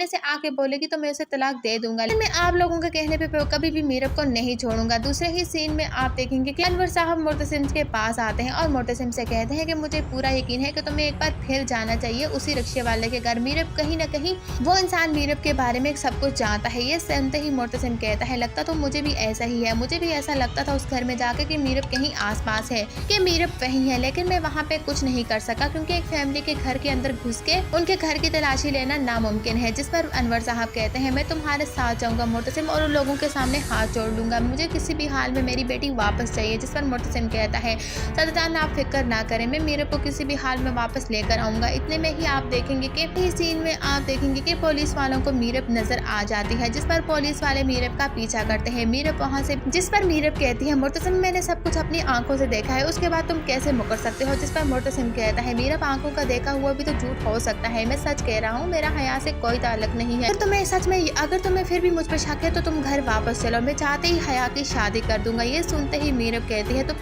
Speaker 6: से आके बोलेगी तो मैं उसे तलाक दे दूंगा, लेकिन मैं आप लोगों के कहने पे कभी भी मीरब को नहीं छोड़ूंगा। दूसरे ही सीन में आप देखेंगे कि अनवर साहब मोर्तसिम के पास आते हैं और मोर्तसिम से कहते हैं कि मुझे पूरा यकीन है कि तुम्हें एक बार फिर जाना चाहिए उसी रिक्शे वाले के घर। मीरब कहीं न कहीं वो इंसान मीरब के बारे में सब कुछ जानता है। ये सुनते ही मोर्तसिम कहता है लगता तो मुझे भी ऐसा ही है, मुझे भी ऐसा लगता था उस घर में जाकर कि मीरब कहीं आसपास है, कि मीरब वहीं है, लेकिन मैं वहाँ पे कुछ नहीं कर सका क्योंकि एक फैमिली के घर के अंदर घुस के उनके घर की तलाशी लेना नामुमकिन है। जिस पर अनवर साहब कहते हैं मैं तुम्हारे साथ जाऊंगा मोर्तसिम और उन लोगों के सामने हाथ जोड़ लूंगा, मुझे किसी भी हाल में मेरी बेटी वापस चाहिए। जिस पर मोर्तसिम कहता है सदजान आप फिक्र ना करें, मैं मीरब को किसी भी हाल में वापस लेकर आऊंगा। इतने में ही आप देखेंगे कि इस सीन में आप देखेंगे कि पुलिस वालों को मीरब नजर आ जाती है, जिस पर पुलिस वाले मीरब का पीछा करते हैं। मीरब वहाँ से, जिस पर मीरब कहती है मोर्तसिम मैंने सब कुछ अपनी आंखों से देखा है, उसके बाद तुम कैसे मुकर सकते हो। जिस पर मोर्तसिम कहता है मीरब आंखों का देखा हुआ भी तो झूठ हो सकता है, मैं सच कह रहा हूँ, मेरा हया से कोई ताल्लुक नहीं है। अगर तुम्हें फिर भी मुझ पर शक है तो तुम घर वापस चलो, मैं चाहते ही हया की शादी कर दूंगा। ये सुनते ही मीरब कहती है तो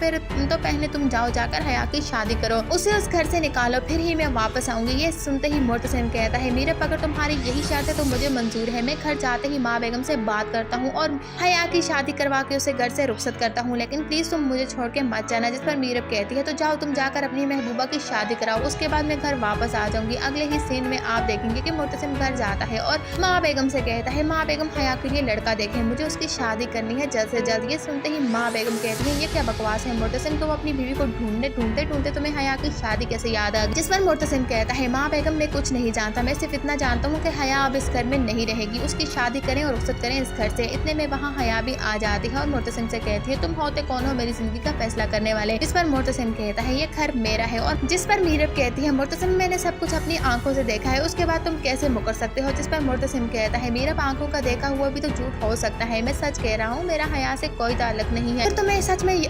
Speaker 6: पहले तुम जाओ, जाकर हया की शादी करो, उसे उस घर से निकालो, फिर ही मैं वापस आऊंगी। ये सुनते ही मोर्तसिम कहता है मीरब अगर तुम्हारी यही शर्त है तो मुझे मंजूर है, मैं घर जाते ही माँ बेगम से बात करता हूँ और हया की शादी करवा के उसे घर से रुखसत करता हूँ, लेकिन प्लीज तुम मुझे छोड़ के मत जाना। जिस पर मीरब कहती है तो जाओ तुम जाकर अपनी महबूबा की शादी कराओ, उसके बाद मैं घर वापस आ जाऊंगी। अगले ही सीन में आप देखेंगे कि मोर्तसिम घर जाता है और माँ बेगम से कहता है माँ बेगम हया के लिए लड़का देखें, मुझे उसकी शादी करनी है जल्द से जल्द। ये सुनते ही माँ बेगम कहती है ये क्या बकवास है मोर्तसिम, तो वो अपनी बीवी को ढूंढते तुम्हें हया की शादी कैसे याद आ गई। जिस पर मोर्तसिम कहता है माँ बेगम मैं कुछ नहीं जानता, मैं सिर्फ इतना जानता हूँ कि हया अब इस घर में नहीं रहेगी, उसकी शादी करें और रुखसत करें इस घर से। इतने में वहाँ हया भी आ जाती है और मोर्तसिम से कहती है तुम होते कौन हो मेरी जिंदगी का फैसला करने वाले। जिस पर मोर्तसिम कहता है ये घर मेरा है, और जिस पर मीरब कहती है मोर्तसिम मैंने सब कुछ अपनी आंखों से देखा है, उसके बाद तुम कैसे मुकर सकते हो। जिस पर मोर्तसिम कहता है मीरब आंखों का देखा हुआ भी तो झूठ हो सकता है, मैं सच कह रहा हूँ, मेरा हया से कोई ताल्लुक नहीं है।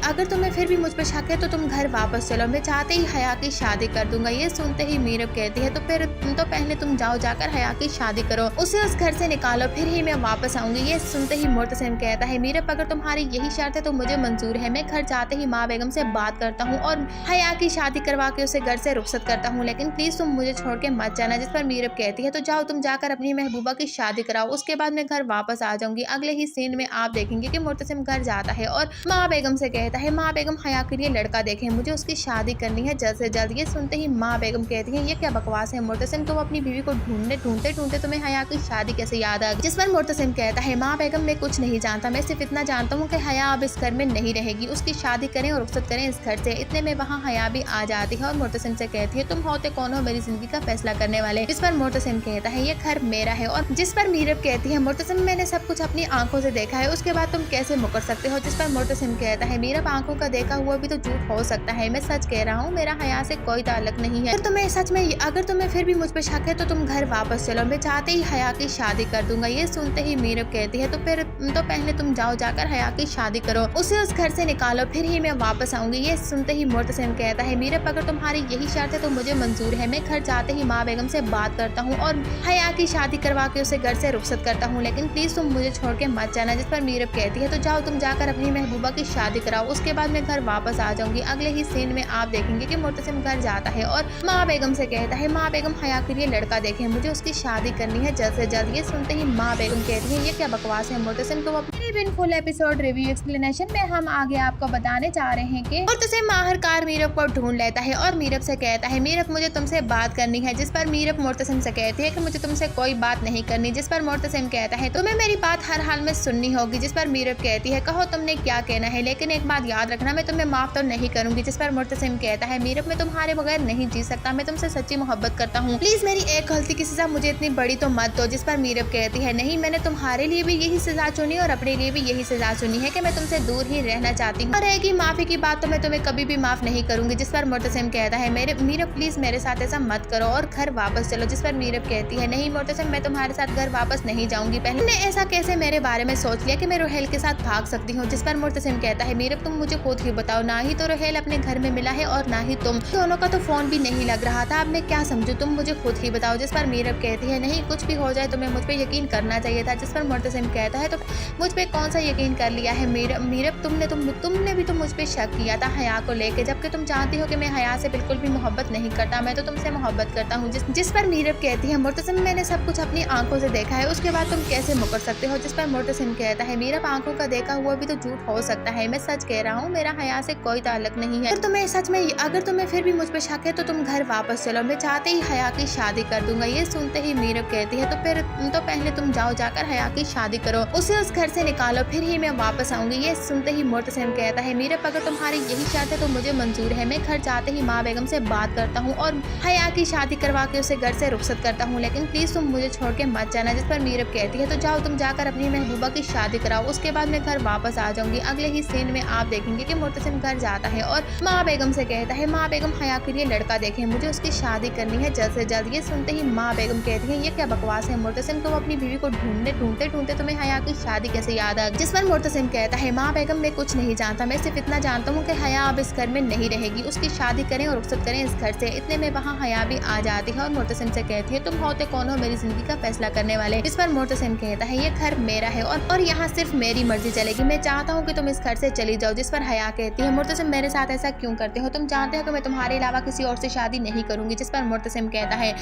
Speaker 6: अगर तुम्हें फिर भी मुझ पर शक है तो तुम घर वापस चलो, मैं चाहते ही हया की शादी कर दूंगा। ये सुनते ही मीरब कहती है तो पहले तुम जाओ, जाकर हया की शादी करो, उसे उस घर से निकालो, फिर ही मैं वापस आऊंगी। ये सुनते ही मोर्तसिम कहता है मीरब अगर तुम्हारी यही शर्त है तो मुझे मंजूर है, मैं घर जाते ही माँ बेगम से बात करता हूँ और हया की शादी करवा के उसे घर से रुखसत करता हूँ, लेकिन प्लीज तुम मुझे छोड़ के मत जाना। जिस पर मीरब कहती है तो जाओ तुम जाकर अपनी महबूबा की शादी कराओ, उसके बाद मैं घर वापस आ जाऊंगी। अगले ही सीन में आप देखेंगे कि मोर्तसिम घर जाता है और माँ बेगम से कहता है माँ बेगम हया के लिए लड़का देखें, मुझे उसकी शादी करनी है जल्द से जल्द। ये सुनते ही माँ बेगम कहती है ये क्या बकवास है मोर्तसिम, तो वो अपनी बीवी को ढूंढते तुम्हें हया की शादी कैसे याद आ गई। जिस पर मोर्तसिम कहता है माँ बेगम मैं कुछ नहीं जानता, मैं सिर्फ इतना जानता हूँ कि हया अब इस घर में नहीं रहेगी, उसकी शादी करें और रुखसत करें इस घर से। इतने में वहाँ हया भी आ जाती है और मोर्तसिम से कहती है तुम होते कौन हो मेरी जिंदगी का फैसला करने वाले। जिस पर मोर्तसिम कहता है ये घर मेरा है, और जिस पर मीरब कहती है मोर्तसिम मैंने सब कुछ अपनी आंखों से देखा है, उसके बाद तुम कैसे मुकर सकते हो। जिस पर मोर्तसिम कहता है मीरब आंखों का देखा हुआ भी तो झूठ हो सकता है, मैं सच कह रहा हूँ, मेरा हया से कोई ताल्लुक नहीं है। अगर तुम्हें फिर भी मुझ पर शक है तो तुम घर वापस चलो, मैं चाहते ही हया की शादी कर दूंगा। ये सुनते ही मीरब कहती है तो पहले तुम जाओ, जाकर हया की शादी करो, उसे उस घर से निकालो, फिर ही मैं वापस आऊंगी। ये सुनते ही मोर्तसिम कहता है मीरब अगर तुम्हारी यही शर्त है तो मुझे मंजूर है, मैं घर जाते ही माँ बेगम से बात करता हूँ और हया की शादी करवा के उसे घर से रुखसत करता हूँ, लेकिन प्लीज तुम मुझे छोड़ के मत जाना। जिस पर मीरब कहती है तो जाओ तुम जाकर अपनी महबूबा की शादी कराओ, उसके बाद मैं घर वापस आ जाऊंगी। अगले ही सीन में आप देखेंगे कि मोर्तसिम घर जाता है और माँ बेगम से कहता है माँ बेगम हया के लिए लड़का देखें, मुझे उसकी शादी करनी है जल्द से जल्द। ये सुनते ही माँ बेगम कहती है ये क्या बकवास है मोर्तसिम, तो अपने फुल एपिसोड रिव्यू एक्सप्लेनेशन में हम आगे आपको बताने जा रहे हैं कि मोर्तसिम माहरकार मीरब को ढूंढ लेता है और मीरब से कहता है मीरब मुझे तुमसे बात करनी है। जिस पर मीरब मोर्तसिम से कहती है कि मुझे तुमसे कोई बात नहीं करनी। जिस पर मोर्तसिम कहता है तुम्हें मेरी बात हर हाल में सुननी होगी। जिस पर मीरब कहती है कहो तुमने क्या कहना है, लेकिन एक बात याद रखना मैं तुम्हें माफ तो नहीं करूंगी। जिस पर मोर्तसिम कहता है मीरब मैं तुम्हारे बगैर नहीं जी सकता, मैं तुमसे सच्ची मोहब्बत करता हूँ, प्लीज मेरी एक गलती की सजा मुझे इतनी बड़ी तो मत दो। जिस पर मीरब कहती है नहीं मैंने तुम्हारे लिए भी यही सजा चुनी और अपने लिए भी यही सजा चुनी है कि मैं तुमसे दूर ही रहना चाहती हूँ, और रहेगी माफी की बात तो मैं तुम्हें कभी भी माफ नहीं करूंगी। जिस पर मोर्तसिम कहता है मीरब प्लीज मेरे साथ ऐसा मत करो और घर वापस चलो। जिस पर मीरब कहती है नहीं मोर्तसिम मैं तुम्हारे साथ घर वापस नहीं जाऊंगी, पहले ऐसा कैसे मेरे बारे में सोच लिया कि मैं रोहेल के साथ भाग सकती हूँ। जिस पर मोर्तसिम कहता है मीरब तुम मुझे खुद ही बताओ, ना ही तो रोहेल अपने घर में मिला है और ना ही तुम दोनों का तो फोन भी नहीं लग रहा था, अब मैं क्या समझूं, तुम मुझे खुद ही बताओ। जिस पर मीरब कहती है नहीं कुछ भी हो जाए तुम्हें मुझ पे यकीन करना चाहिए था। जिस पर मोर्तसिम कहता है तो मुझ पे कौन सा यकीन कर लिया है मीरब तुमने भी तो मुझ पे शक किया था हया को लेके, जबकि तुम जानती हो कि मैं हया से बिल्कुल भी मोहब्बत नहीं करता, मैं तो तुमसे मोहब्बत करता हूँ। जिस पर मीरब कहती है मुर्तसिम मैंने सब कुछ अपनी आंखों से देखा है, उसके बाद तुम कैसे मुकर सकते हो? जिस पर मुर्तसिम कहता है मीरब आंखों का देखा हुआ भी तो झूठ हो सकता है, मैं सच कह रहा हूँ, मेरा हया से कोई ताल्लुक नहीं है। अगर तुम्हें फिर भी मुझ पे शक है तो तुम घर वापस चलो, मैं चाहते ही हया की शादी कर दूंगा। ये सुनते ही मीरब कहती है तो पहले तुम जाकर हया की शादी करो, उसे उस घर से निकालो, फिर ही मैं वापस आऊंगी। ये सुनते ही मुर्तसिम कहता है मीरब अगर तुम्हारी यही शर्त है तो मुझे मंजूर है, मैं घर जाते ही माँ बेगम से बात करता हूँ और हया की शादी करवा के उसे घर से रुखसत करता हूँ, लेकिन प्लीज तुम मुझे छोड़ के मत जाना। जिस पर मीरब कहती है तो जाओ तुम जाकर अपनी महबूबा की शादी कराओ, उसके बाद मैं घर वापस आ जाऊंगी। अगले ही सीन में आप देखेंगे कि मुर्तसिम घर जाता है और माँ बेगम से कहता है माँ बेगम हया के लिए लड़का देखें, मुझे उसकी शादी करनी है जल्द से जल्द। ये सुनते ही माँ बेगम कहती है ये क्या बकवास है मुर्तसिम, तुम अपनी बीवी को ढूंढते तुम्हें हया की शादी कैसे याद आ गई? जिस पर मुर्तसिम कहता है माँ बेगम मैं कुछ नहीं जानता, मैं सिर्फ इतना जानता हूँ कि हया अब इस घर में नहीं रहेगी, उसकी शादी करें और रुखसत करें इस घर से। इतने में वहाँ हया भी आ जाती है और मुर्तसिम से कहती है तुम होते कौन हो मेरी जिंदगी का फैसला करने वाले? इस पर मुर्तसिम कहता है ये घर मेरा है और यहाँ सिर्फ मेरी मर्जी चलेगी, मैं चाहता हूँ कि तुम इस घर से चली जाओ। जिस पर हया कहती है मुर्तसिम मेरे साथ ऐसा क्यों करते हो, तुम जानते हो कि मैं तुम्हारे अलावा किसी और से शादी नहीं करूंगी। जिस पर मुर्तसिम कहता है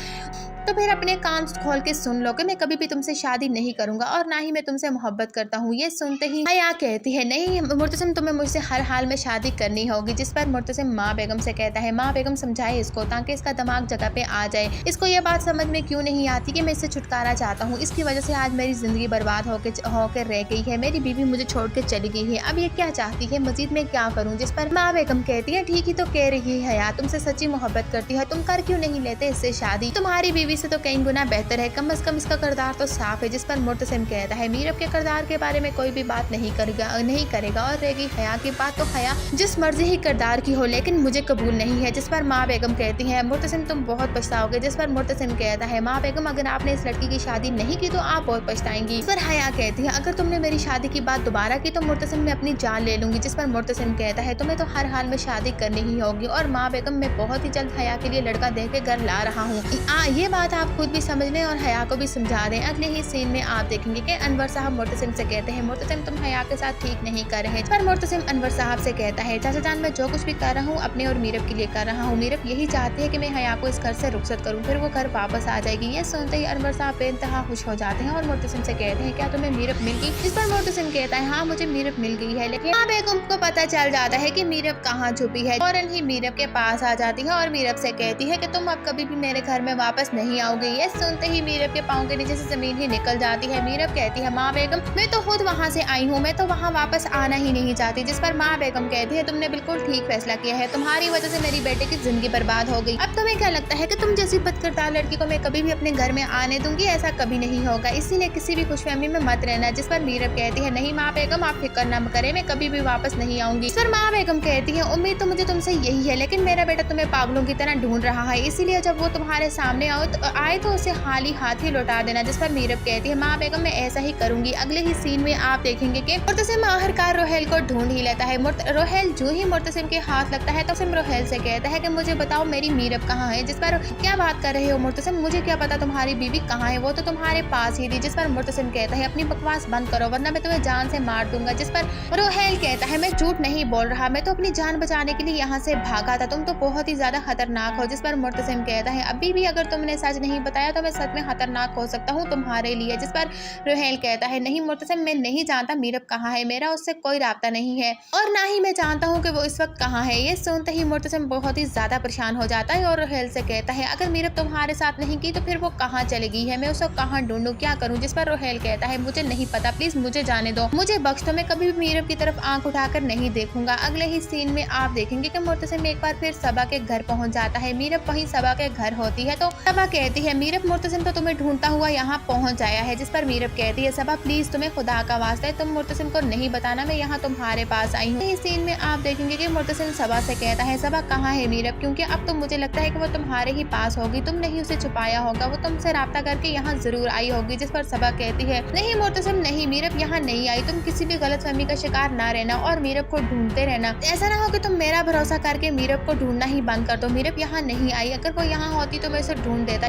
Speaker 6: तो फिर अपने कान खोल के सुन लो कि मैं कभी भी तुमसे शादी नहीं करूंगा और ना ही मैं तुमसे मोहब्बत करता हूँ। ये सुनते ही हया कहती है नहीं मुर्तसिम तुम्हें मुझसे हर हाल में शादी करनी होगी। जिस पर मुर्तसिम माँ बेगम से कहता है माँ बेगम समझाए इसको ताकि इसका दिमाग जगह पे आ जाए, इसको ये बात समझ में क्यों नहीं आती कि मैं इससे छुटकारा चाहता हूँ, इसकी वजह से आज मेरी जिंदगी बर्बाद होकर रह गई है, मेरी बीवी मुझे छोड़ के चली गई है, अब ये क्या चाहती है, मजीद मैं क्या करूँ? जिस पर माँ बेगम कहती है ठीक ही तो कह रही है हया, तुमसे सच्ची मोहब्बत करती है, तुम कर क्यों नहीं लेते इससे शादी, तुम्हारी बीवी से तो कई गुना बेहतर है, कम से कम इसका किरदार तो साफ है। जिस पर मुर्तसिम कहता है मीरब के किरदार के बारे में कोई भी बात नहीं करेगा और रहेगी हया की बात तो हया जिस मर्जी ही किरदार की हो लेकिन मुझे कबूल नहीं है। जिस पर माँ बेगम कहती है मुर्तसिम तुम बहुत पछताओगे। जिस पर मुर्तसिम कहता है माँ बेगम अगर आपने इस लड़की की शादी नहीं की तो आप बहुत पछताएंगी। इस पर हया कहती है अगर तुमने मेरी शादी की बात दोबारा की तो मुर्तसिम मैं अपनी जान ले लूंगी। जिस पर मुर्तसिम कहता है तुम्हें तो हर हाल में शादी करनी ही होगी और माँ बेगम मैं बहुत ही जल्द हया के लिए लड़का देख के घर ला रहा हूँ। ये बात आप खुद भी समझ लें और हया को भी समझा दें। अगले ही सीन में आप देखेंगे कि अनवर साहब मुर्तसिम से कहते हैं मुर्तसिम तुम हया के साथ ठीक नहीं कर रहे। पर मुर्तसिम अनवर साहब से कहता है चाचा जान मैं जो कुछ भी कर रहा हूँ अपने और मीरब के लिए कर रहा हूँ, मीरब यही चाहती है कि मैं हया को इस घर से रुखसत करूँ, फिर वो घर वापस आ जाएगी। ये सुनते ही अनवर साहब बेइंतहा खुश हो जाते हैं और मुर्तसिम से कहते हैं क्या तुम्हें मीरब मिल गई? इस पर मुर्तसिम कहता है हाँ मुझे मीरब मिल गई है, लेकिन माँ बेगम को पता चल जाता है कि मीरब कहाँ छुपी है। फौरन ही मीरब के पास आ जाती है और मीरब से कहती है कि तुम अब कभी भी मेरे घर में वापस नहीं आओगे। ये सुनते ही मीरब के पाँव के नीचे से जमीन ही निकल जाती है। मीरब कहती है माँ बेगम मैं तो खुद वहाँ से आई हूँ, मैं तो वहाँ वापस आना ही नहीं चाहती। जिस पर माँ बेगम कहती है तुमने बिल्कुल ठीक फैसला किया है, तुम्हारी वजह से मेरी बेटे की जिंदगी बर्बाद हो गई। अब तुम्हें क्या लगता है कि तुम जैसी बदकिरदार लड़की को मैं कभी भी अपने घर में आने दूंगी? ऐसा कभी नहीं होगा, इसीलिए किसी भी खुशफहमी में मत रहना। जिस पर मीरब कहती है नहीं माँ बेगम आप फिक्र न करें, मैं कभी भी वापस नहीं आऊंगी। इस पर माँ बेगम कहती है उम्मीद तो मुझे तुमसे यही है, लेकिन मेरा बेटा तुम्हें पागलों की तरह ढूंढ रहा है, इसीलिए जब वो तुम्हारे सामने आए तो उसे खाली हाथ ही लौटा देना। जिस पर मीरब कहती है माँ बेगम मैं ऐसा ही करूंगी। अगले ही सीन में आप देखेंगे कि मुर्तसिम आखिरकार रोहेल को ढूंढ ही लेता है। रोहेल जो ही मुर्तसिम के हाथ लगता है तो मुर्तसिम रोहेल से कहता है कि मुझे बताओ मेरी मीरब कहाँ है? जिस पर क्या बात कर रहे हो मुर्तसिम, मुझे क्या पता तुम्हारी बीवी कहाँ है, वो तो तुम्हारे पास ही थी। जिस पर मुर्तसिम कहता है अपनी बकवास बंद करो वरना मैं तुम्हें जान से मार दूंगा। जिस पर रोहेल कहता है मैं झूठ नहीं बोल रहा, मैं तो अपनी जान बचाने के लिए यहाँ से भागा था, तुम तो बहुत ही ज्यादा खतरनाक हो। जिस पर मुर्तसिम कहता है अभी भी अगर तुमने सच नहीं बताया तो मैं सच में खतरनाक हो सकता हूँ तुम्हारे लिए। जिस पर रोहेल कहता है नहीं मुर्तसिम मैं नहीं जानता मीरब कहाँ है, मेरा उससे कोई राब्ता नहीं है और ना ही मैं जानता हूँ कि वो इस वक्त कहाँ है। ये सुनते ही मुर्तसिम बहुत ही ज्यादा परेशान हो जाता है और रोहेल से कहता है अगर मीरब तुम्हारे साथ नहीं की तो फिर वो कहाँ चली गई है, मैं उसको कहाँ ढूंढूं, क्या करूँ? जिस पर रोहेल कहता है मुझे नहीं पता, प्लीज मुझे जाने दो, मुझे बख्श दो, मैं कभी भी मीरब की तरफ आंख उठाकर नहीं देखूंगा। अगले ही सीन में आप देखेंगे कि मुर्तसिम एक बार फिर सबा के घर पहुंच जाता है। मीरब वहीं सबा के घर होती है तो सबा कहती है मीरब मुर्तसिम तो तुम्हें ढूंढता हुआ यहाँ पहुंच आया है। जिस पर मीरब कहती है सबा प्लीज तुम्हें खुदा का वास्ता है तुम मुर्तसिम को नहीं बताना, मैं यहाँ तुम्हारे पास आई हूँ। इस सीन में आप देखेंगे कि मुर्तसिम सबा से कहता है सबा कहाँ है मीरब, क्योंकि अब तो मुझे लगता है कि वो तुम्हारे ही पास होगी, तुमने ही उसे छुपाया होगा, वो तुमसे राब्ता करके यहाँ जरूर आई होगी। जिस पर सबा कहती है नहीं मुर्तसिम नहीं, मीरब यहाँ नहीं आई, तुम किसी भी गलतफहमी का शिकार ना रहना और मीरब को ढूंढते रहना, ऐसा ना हो कि तुम मेरा भरोसा करके मीरब को ढूंढना ही बंद कर दो। मीरब यहाँ नहीं आई, अगर वो यहाँ होती तो मैं उसे ढूंढ देता,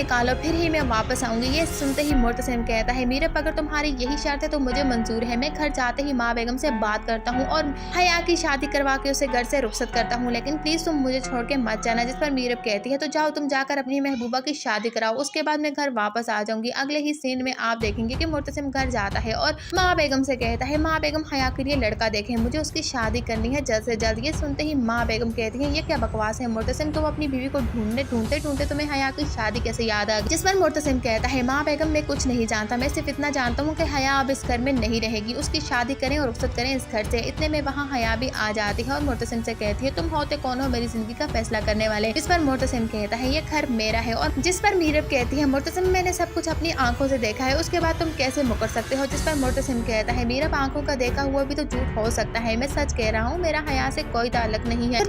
Speaker 6: निकालो फिर ही मैं वापस आऊंगी। ये सुनते ही मुर्तसिम कहता है मीरब अगर तुम्हारी यही शर्त है तो मुझे मंजूर है। मैं घर जाते ही माँ बेगम से बात करता हूँ और हया की शादी करवा के उसे घर से रुखसत करता हूँ, लेकिन प्लीज तुम मुझे छोड़ के मत जाना। जिस पर मीरब कहती है तो जाओ तुम जाकर अपनी महबूबा की शादी कराओ, उसके बाद मैं घर वापस आ जाऊंगी। अगले ही सीन में आप देखेंगे कि मुर्तसिम घर जाता है और माँ बेगम से कहता है माँ बेगम हया के लिए लड़का देखें, मुझे उसकी शादी करनी है जल्द से जल्द। ये सुनते ही माँ बेगम कहती है ये क्या बकवास है मुर्तसिम, तुम अपनी बीवी को ढूंढते ढूंढते तुम्हें हया की शादी कैसे याद आ गई। जिस पर मुर्तसिम कहता है माँ बेगम मैं कुछ नहीं जानता, मैं सिर्फ इतना जानता हूँ कि हया अब इस घर में नहीं रहेगी, उसकी शादी करें और रुखसत करें इस घर से। इतने में वहाँ हया भी आ जाती है और मुर्तसिम से कहती है तुम होते कौन हो मेरी जिंदगी का फैसला करने वाले। इस पर मुर्तसिम कहता है ये घर मेरा है। और जिस पर मीरब कहती है मुर्तसिम मैंने सब कुछ अपनी आंखों से देखा है, उसके बाद तुम कैसे मुकर सकते हो। जिस पर मुर्तसिम कहता है मीरब आंखों का देखा हुआ भी तो झूठ हो सकता है, मैं सच कह रहा हूँ, मेरा हया से कोई ताल्लुक नहीं है।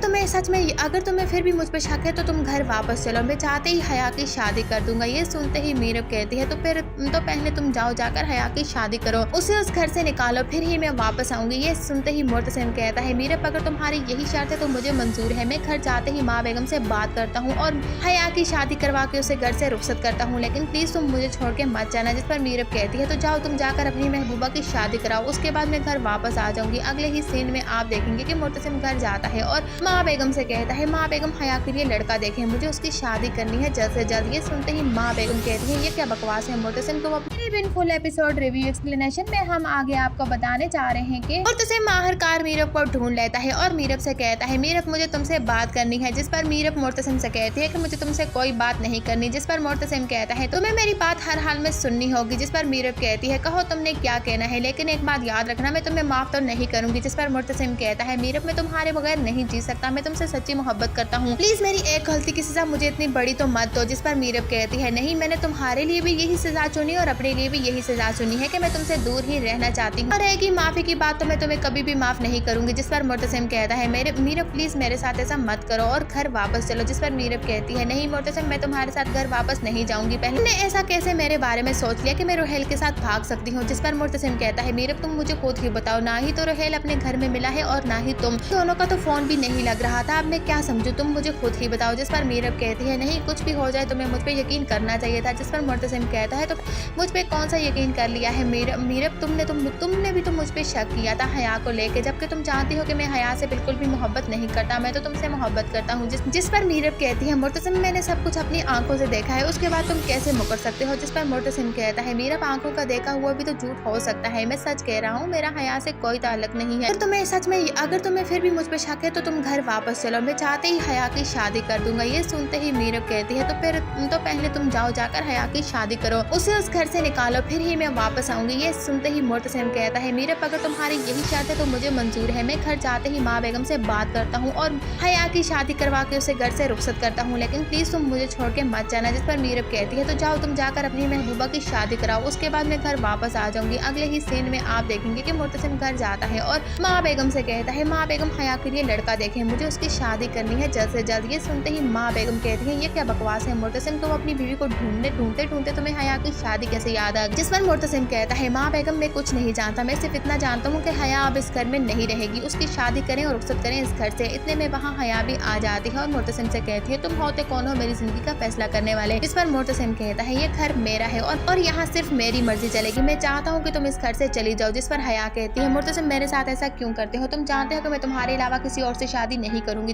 Speaker 6: अगर तुम्हें फिर भी मुझ पर शक है तो तुम घर वापस चलो, मैं चाहते ही हया की शादी कर दूंगा। ये सुनते ही मीरब कहती है तो पहले तुम जाओ जाकर हया की शादी करो, उसे उस घर से निकालो फिर ही मैं वापस आऊंगी। ये सुनते ही मुर्तसिम कहता है मीरब अगर तुम्हारी यही शर्त है तो मुझे मंजूर है। मैं घर जाते ही माँ बेगम से बात करता हूँ और हया की शादी करवा के उसे घर से रुखसत करता हूँ, लेकिन प्लीज तुम मुझे छोड़ के मत जाना। जिस पर मीरब कहती है तो जाओ तुम जाकर अपनी महबूबा की शादी कराओ, उसके बाद मैं घर वापस आ जाऊंगी। अगले ही सीन में आप देखेंगे कि मुर्तसिम घर जाता है और माँ बेगम से कहता है माँ बेगम हया के लिए लड़का देखें, मुझे उसकी शादी करनी है जल्द से जल्द। ये सुनते ही माँ बेगम कहती है ये क्या बकवास है मुर्तसिम, तो अपने फुल एपिसोड रिव्यू एक्सप्लेनेशन में हम आगे आपको बताने जा रहे हैं कि मुर्तसिम माहरकार मीरब को ढूंढ लेता है और मीरब से कहता है मीरब मुझे तुमसे बात करनी है। जिस पर मीरब मुर्तसिम से कहती है कि मुझे तुमसे कोई बात नहीं करनी। जिस पर मुर्तसिम कहता है तुम्हें मेरी बात हर हाल में सुननी होगी। जिस पर मीरब कहती है कहो तुमने क्या कहना है, लेकिन एक बात याद रखना मैं तुम्हें माफ तो नहीं करूंगी। जिस पर मुर्तसिम कहता है मीरब मैं तुम्हारे बगैर नहीं जी सकता, मैं तुमसे सच्ची मोहब्बत करता हूँ, प्लीज मेरी एक गलती की सजा मुझे इतनी बड़ी तो मत दो। जिस पर मीरब कहती है नहीं मैंने तुम्हारे लिए भी यही सजा चुनी और अपने लिए भी यही सजा चुनी है कि मैं तुमसे दूर ही रहना चाहती हूँ और रहेगी माफी की बात तो मैं तुम्हें कभी भी माफ नहीं करूंगी। जिस पर मुर्तसिम कहता है मीरब प्लीज मेरे साथ ऐसा मत करो और घर वापस चलो। जिस पर मीरब कहती है नहीं मुर्तसिम मैं तुम्हारे साथ घर वापस नहीं जाऊंगी, पहले तुमने ऐसा कैसे मेरे बारे में सोच लिया कि मैं रोहेल के साथ भाग सकती हूँ। जिस पर मुर्तसिम कहता है मीरब तुम मुझे खुद ही बताओ, ना ही तो रोहेल अपने घर में मिला है और ना ही तुम दोनों का तो फोन भी नहीं लग रहा था, अब मैं क्या समझूं, तुम मुझे खुद ही बताओ। जिस पर मीरब कहती है नहीं कुछ भी हो जाए तुम्हें मुझ पे यकीन करना चाहिए था। जिस पर मुर्तसिम कहता है तो मुझ पे कौन सा यकीन कर लिया है मीरब तुमने भी तो मुझ पे शक किया था हया को लेके, जबकि तुम जानती हो कि मैं हया से बिल्कुल भी मोहब्बत नहीं करता, मैं तो तुमसे मोहब्बत करता हूँ। जिस पर मीरब कहती है मुर्तसिम मैंने सब कुछ अपनी आंखों से देखा है, उसके बाद तुम कैसे मुकर सकते हो। जिस पर मुर्तसिम कहता है मीरब आंखों का देखा हुआ भी तो झूठ हो सकता है, मैं सच कह रहा हूँ, मेरा हया से कोई ताल्लुक नहीं है। अगर तुम्हें फिर भी मुझ पे शक है तो तुम घर वापस चलो, मैं चाहते ही हया की शादी कर दूंगा। ये सुनते ही मीरब कहती है तो पहले तुम जाओ जाकर हया की शादी करो, उसे उस घर से निकालो फिर ही मैं वापस आऊंगी। ये सुनते ही मुर्तसिम कहता है मीरब अगर तुम्हारी यही शर्त है तो मुझे मंजूर है। मैं घर जाते ही माँ बेगम से बात करता हूँ और हया की शादी करवा के उसे घर से रुखसत करता हूँ, लेकिन प्लीज तुम मुझे छोड़ के मत जाना। जिस पर मीरब कहती है तो जाओ तुम जाकर अपनी महबूबा की शादी कराओ, उसके बाद मैं घर वापस आ जाऊंगी। अगले ही सीन में आप देखेंगे कि मुर्तसिम घर जाता है और माँ बेगम से कहता है माँ बेगम हया के लिए लड़का देखें, मुझे उसकी शादी करनी है जल्द से जल्द। ये सुनते ही माँ बेगम कहती है ये क्या बकवास है मुर्तसिम, तुम अपनी बीवी को ढूंढते तुम्हें हया की शादी कैसे याद आ गई। जिस पर मुर्तसिम कहता है माँ बेगम मैं कुछ नहीं जानता, मैं सिर्फ इतना जानता हूँ कि हया अब इस घर में नहीं रहेगी, उसकी शादी करें और रुखसत करें इस घर से। इतने में वहाँ हया भी आ जाती है और मुर्तसिम से कहती है तुम होते कौन हो मेरी जिंदगी का फैसला करने वाले। इस पर मुर्तसिम कहता है ये घर मेरा है और यहाँ सिर्फ मेरी मर्जी चलेगी, मैं चाहता हूँ कि तुम इस घर से चली जाओ। जिस पर हया कहती है मुर्तसिम मेरे साथ ऐसा क्यों करते हो, तुम जानते हो कि मैं तुम्हारे अलावा किसी और से शादी नहीं करूंगी।